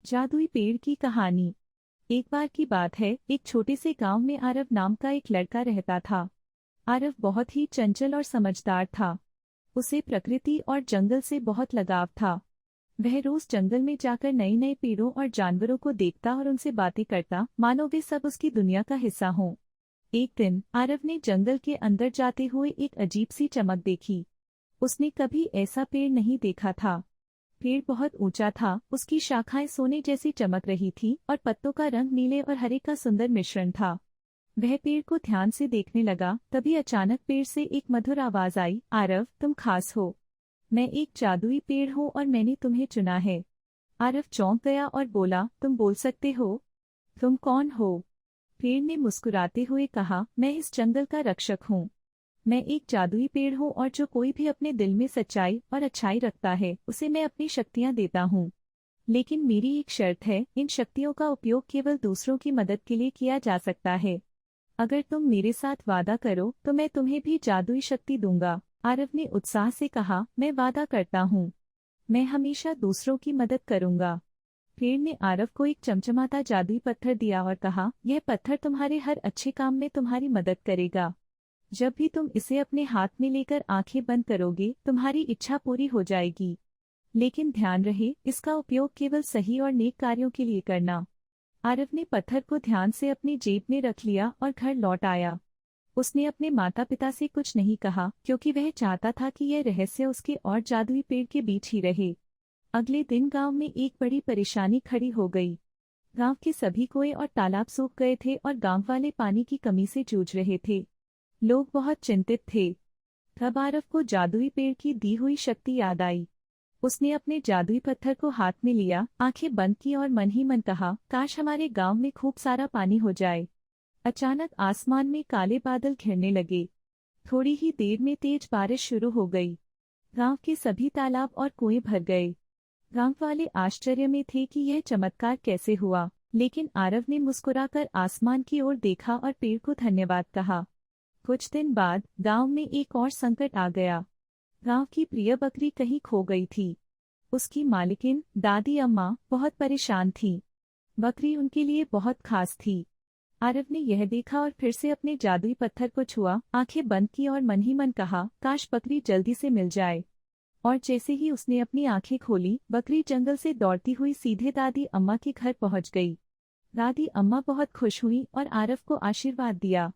जादुई पेड़ की कहानी। एक बार की बात है, एक छोटे से गांव में आरव नाम का एक लड़का रहता था। आरव बहुत ही चंचल और समझदार था। उसे प्रकृति और जंगल से बहुत लगाव था। वह रोज जंगल में जाकर नए नए पेड़ों और जानवरों को देखता और उनसे बातें करता, मानो वे सब उसकी दुनिया का हिस्सा हों। एक दिन आरव ने जंगल के अंदर जाते हुए एक अजीब सी चमक देखी। उसने कभी ऐसा पेड़ नहीं देखा था। पेड़ बहुत ऊंचा था, उसकी शाखाएं सोने जैसी चमक रही थीं और पत्तों का रंग नीले और हरे का सुंदर मिश्रण था। वह पेड़ को ध्यान से देखने लगा, तभी अचानक पेड़ से एक मधुर आवाज आई, आरव, तुम खास हो। मैं एक जादुई पेड़ हूँ और मैंने तुम्हें चुना है। आरव चौंक गया और बोला, तुम बोल सकते हो? तुम कौन हो? पेड़ ने मुस्कुराते हुए कहा, मैं इस जंगल का रक्षक हूँ। मैं एक जादुई पेड़ हूँ और जो कोई भी अपने दिल में सच्चाई और अच्छाई रखता है, उसे मैं अपनी शक्तियाँ देता हूँ। लेकिन मेरी एक शर्त है, इन शक्तियों का उपयोग केवल दूसरों की मदद के लिए किया जा सकता है। अगर तुम मेरे साथ वादा करो तो मैं तुम्हें भी जादुई शक्ति दूंगा। आरव ने उत्साह से कहा, मैं वादा करता हूँ। मैं हमेशा दूसरों की मदद करूंगा। पेड़ ने आरव को एक चमचमाता जादुई पत्थर दिया और कहा, यह पत्थर तुम्हारे हर अच्छे काम में तुम्हारी मदद करेगा। जब भी तुम इसे अपने हाथ में लेकर आंखें बंद करोगे, तुम्हारी इच्छा पूरी हो जाएगी। लेकिन ध्यान रहे, इसका उपयोग केवल सही और नेक कार्यों के लिए करना। आरव ने पत्थर को ध्यान से अपनी जेब में रख लिया और घर लौट आया। उसने अपने माता पिता से कुछ नहीं कहा, क्योंकि वह चाहता था कि यह रहस्य उसके और जादुई पेड़ के बीच ही रहे। अगले दिन गांव में एक बड़ी परेशानी खड़ी हो गई। गांव के सभी कुएं और तालाब सूख गए थे और गांव वाले पानी की कमी से जूझ रहे थे। लोग बहुत चिंतित थे। तब आरव को जादुई पेड़ की दी हुई शक्ति याद आई। उसने अपने जादुई पत्थर को हाथ में लिया, आंखें बंद की और मन ही मन कहा, काश हमारे गांव में खूब सारा पानी हो जाए। अचानक आसमान में काले बादल घिरने लगे। थोड़ी ही देर में तेज बारिश शुरू हो गई। गांव के सभी तालाब और कुएं भर गए। गांव वाले आश्चर्य में थे कि यह चमत्कार कैसे हुआ, लेकिन आरव ने मुस्कुराकर आसमान की ओर देखा और पेड़ को धन्यवाद कहा। कुछ दिन बाद गांव में एक और संकट आ गया। गांव की प्रिय बकरी कहीं खो गई थी। उसकी मालिकिन, दादी अम्मा, बहुत परेशान थी। बकरी उनके लिए बहुत खास थी। आरव ने यह देखा और फिर से अपने जादुई पत्थर को छुआ, आंखें बंद की और मन ही मन कहा, काश बकरी जल्दी से मिल जाए। और जैसे ही उसने अपनी आंखें खोली, बकरी जंगल से दौड़ती हुई सीधे दादी अम्मा के घर पहुंच गई। दादी अम्मा बहुत खुश हुई और आरव को आशीर्वाद दिया।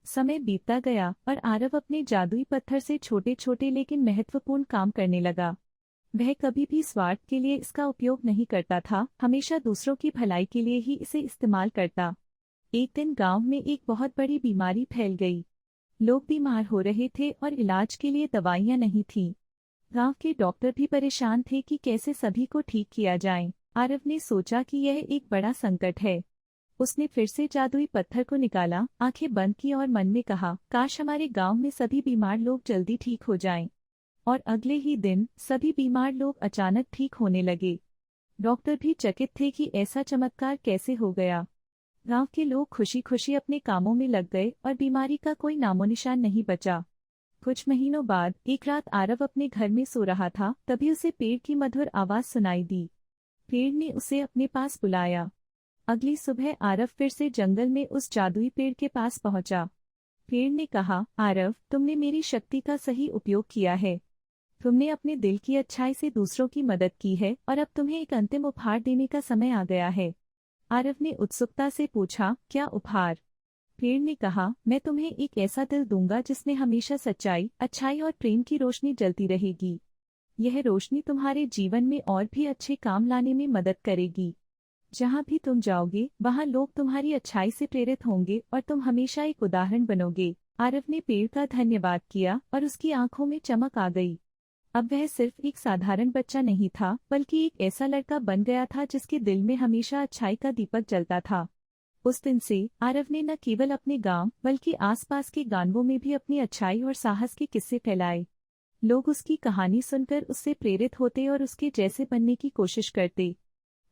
समय बीतता गया और आरव अपने जादुई पत्थर से छोटे छोटे लेकिन महत्वपूर्ण काम करने लगा। वह कभी भी स्वार्थ के लिए इसका उपयोग नहीं करता था, हमेशा दूसरों की भलाई के लिए ही इसे इस्तेमाल करता। एक दिन गांव में एक बहुत बड़ी बीमारी फैल गई। लोग बीमार हो रहे थे और इलाज के लिए दवाइयां नहीं थीं। गांव के डॉक्टर भी परेशान थे कि कैसे सभी को ठीक किया जाए। आरव ने सोचा कि यह एक बड़ा संकट है। उसने फिर से जादुई पत्थर को निकाला, आंखें बंद की और मन में कहा, काश हमारे गांव में सभी बीमार लोग जल्दी ठीक हो जाएं। और अगले ही दिन सभी बीमार लोग अचानक ठीक होने लगे। डॉक्टर भी चकित थे कि ऐसा चमत्कार कैसे हो गया। गांव के लोग खुशी खुशी अपने कामों में लग गए और बीमारी का कोई नामोनिशान नहीं बचा। कुछ महीनों बाद एक रात आरव अपने घर में सो रहा था, तभी उसे पेड़ की मधुर आवाज सुनाई दी। पेड़ ने उसे अपने पास बुलाया। अगली सुबह आरव फिर से जंगल में उस जादुई पेड़ के पास पहुंचा। पेड़ ने कहा, आरव, तुमने मेरी शक्ति का सही उपयोग किया है। तुमने अपने दिल की अच्छाई से दूसरों की मदद की है और अब तुम्हें एक अंतिम उपहार देने का समय आ गया है। आरव ने उत्सुकता से पूछा, क्या उपहार? पेड़ ने कहा, मैं तुम्हें एक ऐसा दिल दूंगा जिसमें हमेशा सच्चाई, अच्छाई और प्रेम की रोशनी जलती रहेगी। यह रोशनी तुम्हारे जीवन में और भी अच्छे काम लाने में मदद करेगी। जहाँ भी तुम जाओगे, वहाँ लोग तुम्हारी अच्छाई से प्रेरित होंगे और तुम हमेशा एक उदाहरण बनोगे। आरव ने पेड़ का धन्यवाद किया और उसकी आंखों में चमक आ गई। अब वह सिर्फ एक साधारण बच्चा नहीं था, बल्कि एक ऐसा लड़का बन गया था जिसके दिल में हमेशा अच्छाई का दीपक जलता था। उस दिन से आरव ने न केवल अपने गांव बल्कि आसपास के गांवों में भी अपनी अच्छाई और साहस के किस्से फैलाए। लोग उसकी कहानी सुनकर उससे प्रेरित होते और उसके जैसे बनने की कोशिश करते।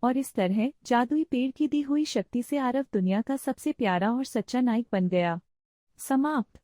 और इस तरह जादुई पेड़ की दी हुई शक्ति से आरव दुनिया का सबसे प्यारा और सच्चा नायक बन गया। समाप्त।